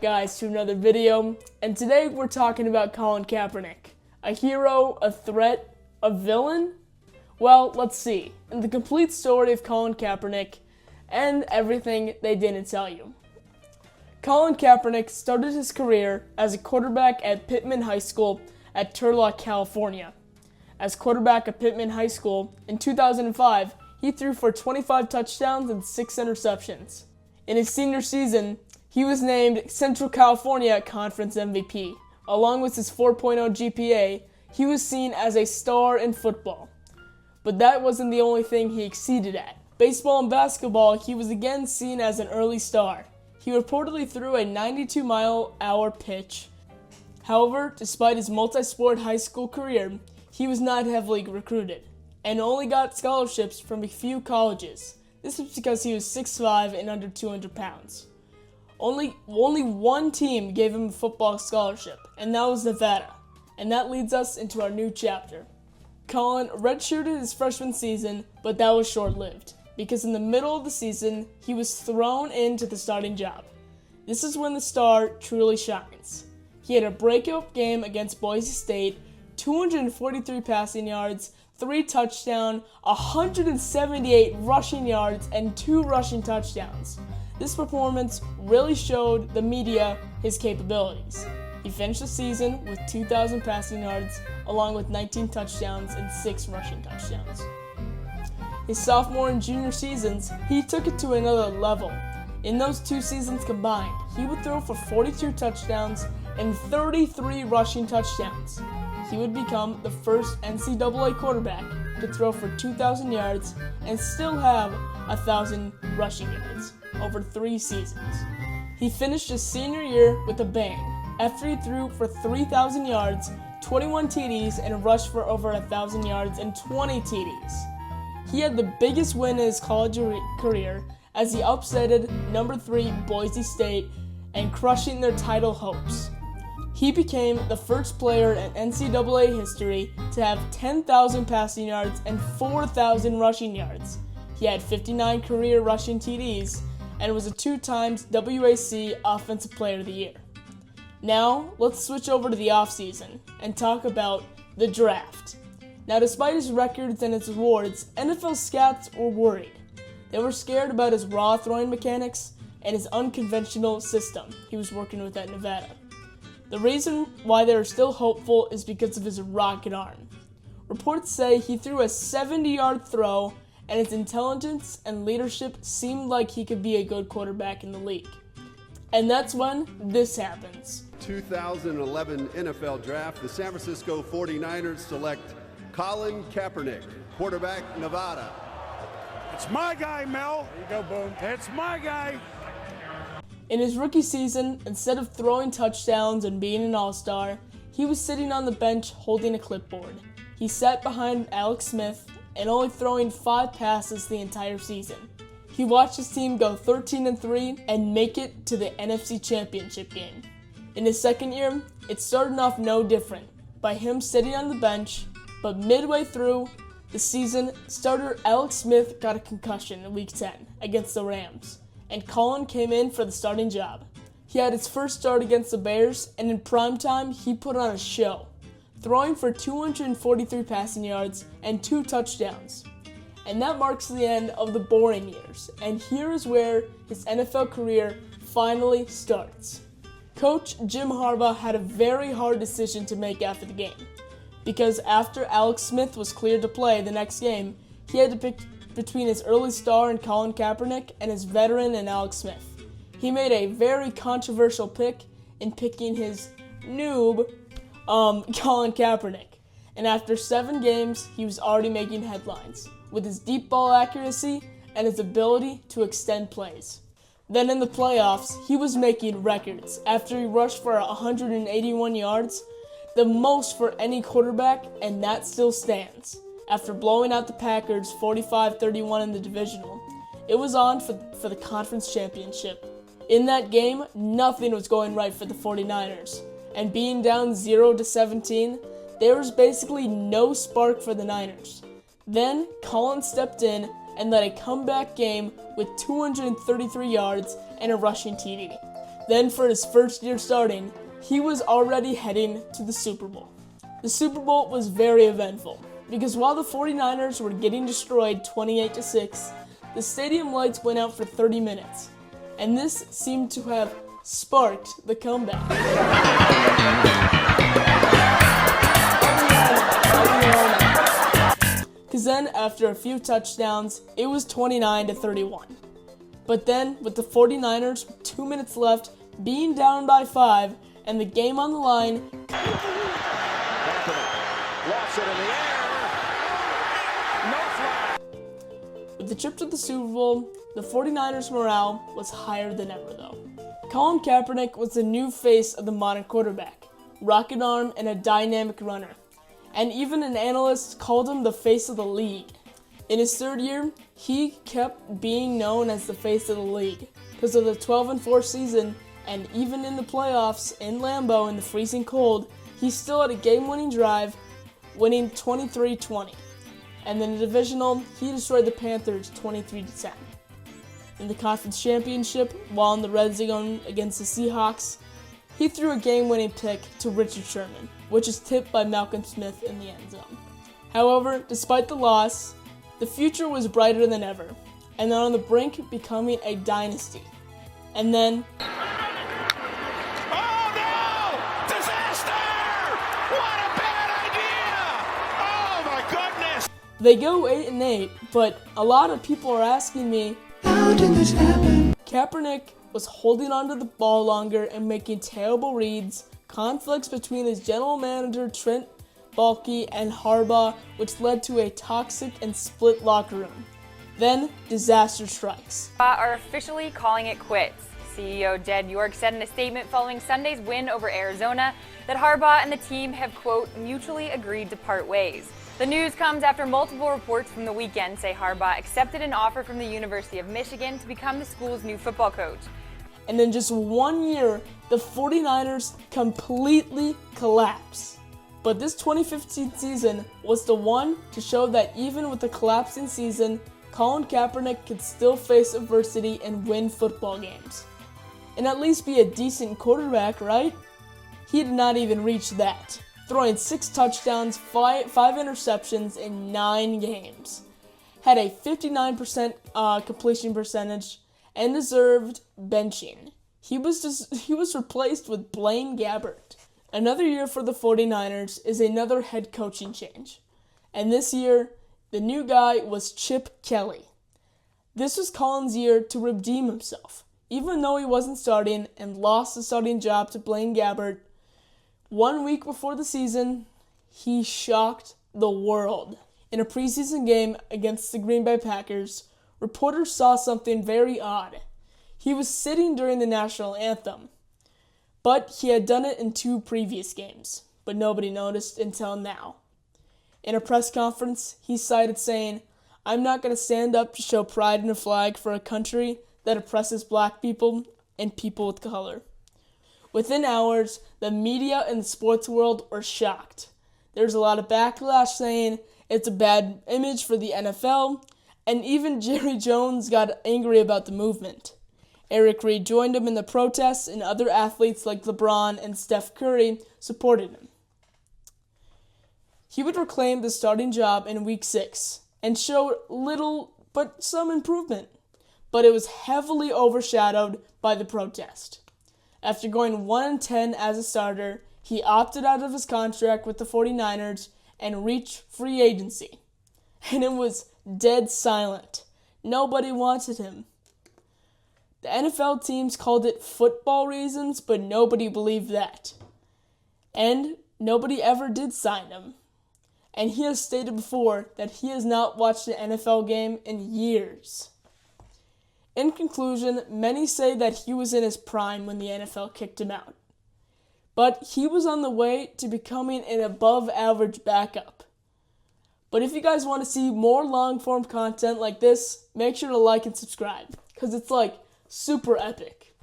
Guys, to another video, and today we're talking about Colin Kaepernick. A hero, a threat, a villain? Well, let's see. And the complete story of Colin Kaepernick and everything they didn't tell you. Colin Kaepernick started his career as a quarterback at Pittman High School at Turlock, California. As quarterback at Pittman High School in 2005, he threw for 25 touchdowns and 6 interceptions. In his senior season, he was named Central California Conference MVP. Along with his 4.0 GPA, he was seen as a star in football. But that wasn't the only thing he exceeded at. Baseball and basketball, he was again seen as an early star. He reportedly threw a 92-mile-an-hour pitch. However, despite his multi-sport high school career, he was not heavily recruited and only got scholarships from a few colleges. This was because he was 6'5" and under 200 pounds. Only one team gave him a football scholarship, and that was Nevada. And that leads us into our new chapter. Colin redshirted his freshman season, but that was short-lived, because in the middle of the season, he was thrown into the starting job. This is when the star truly shines. He had a breakout game against Boise State, 243 passing yards, 3 touchdowns, 178 rushing yards, and 2 rushing touchdowns. This performance really showed the media his capabilities. He finished the season with 2,000 passing yards, along with 19 touchdowns and 6 rushing touchdowns. His sophomore and junior seasons, he took it to another level. In those 2 seasons combined, he would throw for 42 touchdowns and 33 rushing touchdowns. He would become the first NCAA quarterback to throw for 2,000 yards and still have 1,000 rushing yards over 3 seasons. He finished his senior year with a bang after he threw for 3,000 yards, 21 TDs, and rushed for over 1,000 yards and 20 TDs. He had the biggest win in his college career as he upsetted number 3 Boise State and crushing their title hopes. He became the first player in NCAA history to have 10,000 passing yards and 4,000 rushing yards. He had 59 career rushing TDs and was a 2-time WAC Offensive Player of the Year. Now, let's switch over to the offseason and talk about the draft. Now, despite his records and his awards, NFL scouts were worried. They were scared about his raw throwing mechanics and his unconventional system he was working with at Nevada. The reason why they are still hopeful is because of his rocket arm. Reports say he threw a 70-yard throw, and his intelligence and leadership seemed like he could be a good quarterback in the league. And that's when this happens. 2011 NFL Draft, the San Francisco 49ers select Colin Kaepernick, quarterback, Nevada. It's my guy, Mel. There you go, boom. It's my guy. In his rookie season, instead of throwing touchdowns and being an all-star, he was sitting on the bench holding a clipboard. He sat behind Alex Smith and only throwing 5 passes the entire season. He watched his team go 13-3 and make it to the NFC Championship game. In his second year, it started off no different, by him sitting on the bench, but midway through the season, starter Alex Smith got a concussion in Week 10 against the Rams, and Colin came in for the starting job. He had his first start against the Bears, and in primetime, he put on a show, throwing for 243 passing yards and 2 touchdowns. And that marks the end of the boring years, and here is where his NFL career finally starts. Coach Jim Harbaugh had a very hard decision to make after the game, because after Alex Smith was cleared to play the next game, he had to pick between his early star in Colin Kaepernick and his veteran in Alex Smith. He made a very controversial pick in picking his noob, Colin Kaepernick. And after 7 games, he was already making headlines with his deep ball accuracy and his ability to extend plays. Then in the playoffs, he was making records after he rushed for 181 yards, the most for any quarterback, and that still stands. After blowing out the Packers 45-31 in the divisional, it was on for the conference championship. In that game, nothing was going right for the 49ers, and being down 0-17, there was basically no spark for the Niners. Then Colin stepped in and led a comeback game with 233 yards and a rushing TD. Then for his first year starting, he was already heading to the Super Bowl. The Super Bowl was very eventful because while the 49ers were getting destroyed 28-6, the stadium lights went out for 30 minutes, and this seemed to have sparked the comeback. Because then, after a few touchdowns, it was 29-31. But then, with the 49ers with 2 minutes left, being down by 5, and the game on the line, Lost it in the air. No flag. with the trip to the Super Bowl, the 49ers' morale was higher than ever though. Colin Kaepernick was the new face of the modern quarterback, rocket arm and a dynamic runner. And even an analyst called him the face of the league. In his third year, he kept being known as the face of the league because of the 12-4 season, and even in the playoffs in Lambeau in the freezing cold, he still had a game-winning drive, winning 23-20. And in the divisional, he destroyed the Panthers 23-10. In the conference championship, while in the red zone against the Seahawks, he threw a game-winning pick to Richard Sherman, which is tipped by Malcolm Smith in the end zone. However, despite the loss, the future was brighter than ever, and they're on the brink of becoming a dynasty. And then, Oh no! Disaster! What a bad idea! Oh my goodness! they go 8-8, but a lot of people are asking me, how did this happen? Kaepernick was holding onto the ball longer and making terrible reads, conflicts between his general manager Trent Baalke and Harbaugh, which led to a toxic and split locker room. Then, disaster strikes. Are officially calling it quits. CEO Jed York said in a statement following Sunday's win over Arizona that Harbaugh and the team have, quote, mutually agreed to part ways. The news comes after multiple reports from the weekend say Harbaugh accepted an offer from the University of Michigan to become the school's new football coach. And in just 1 year, the 49ers completely collapse. But this 2015 season was the one to show that even with the collapsing season, Colin Kaepernick could still face adversity and win football games. And at least be a decent quarterback, right? He did not even reach that, throwing 6 touchdowns, 5 interceptions in 9 games. Had a 59% completion percentage and deserved benching. He was replaced with Blaine Gabbert. Another year for the 49ers is another head coaching change. And this year, the new guy was Chip Kelly. This was Colin's year to redeem himself. Even though he wasn't starting and lost the starting job to Blaine Gabbert, 1 week before the season, he shocked the world. In a preseason game against the Green Bay Packers, reporters saw something very odd. He was sitting during the national anthem, but he had done it in 2 previous games, but nobody noticed until now. In a press conference, he cited saying, "I'm not going to stand up to show pride in a flag for a country that oppresses black people and people with color." Within hours, the media and the sports world were shocked. There's a lot of backlash saying it's a bad image for the NFL, and even Jerry Jones got angry about the movement. Eric Reid joined him in the protests, and other athletes like LeBron and Steph Curry supported him. He would reclaim the starting job in Week 6 and showed little but some improvement, but it was heavily overshadowed by the protest. After going 1-10 as a starter, he opted out of his contract with the 49ers and reached free agency. And it was dead silent. Nobody wanted him. The NFL teams called it football reasons, but nobody believed that. And nobody ever did sign him. And he has stated before that he has not watched an NFL game in years. In conclusion, many say that he was in his prime when the NFL kicked him out. But he was on the way to becoming an above-average backup. But if you guys want to see more long-form content like this, make sure to like and subscribe, because it's like super epic.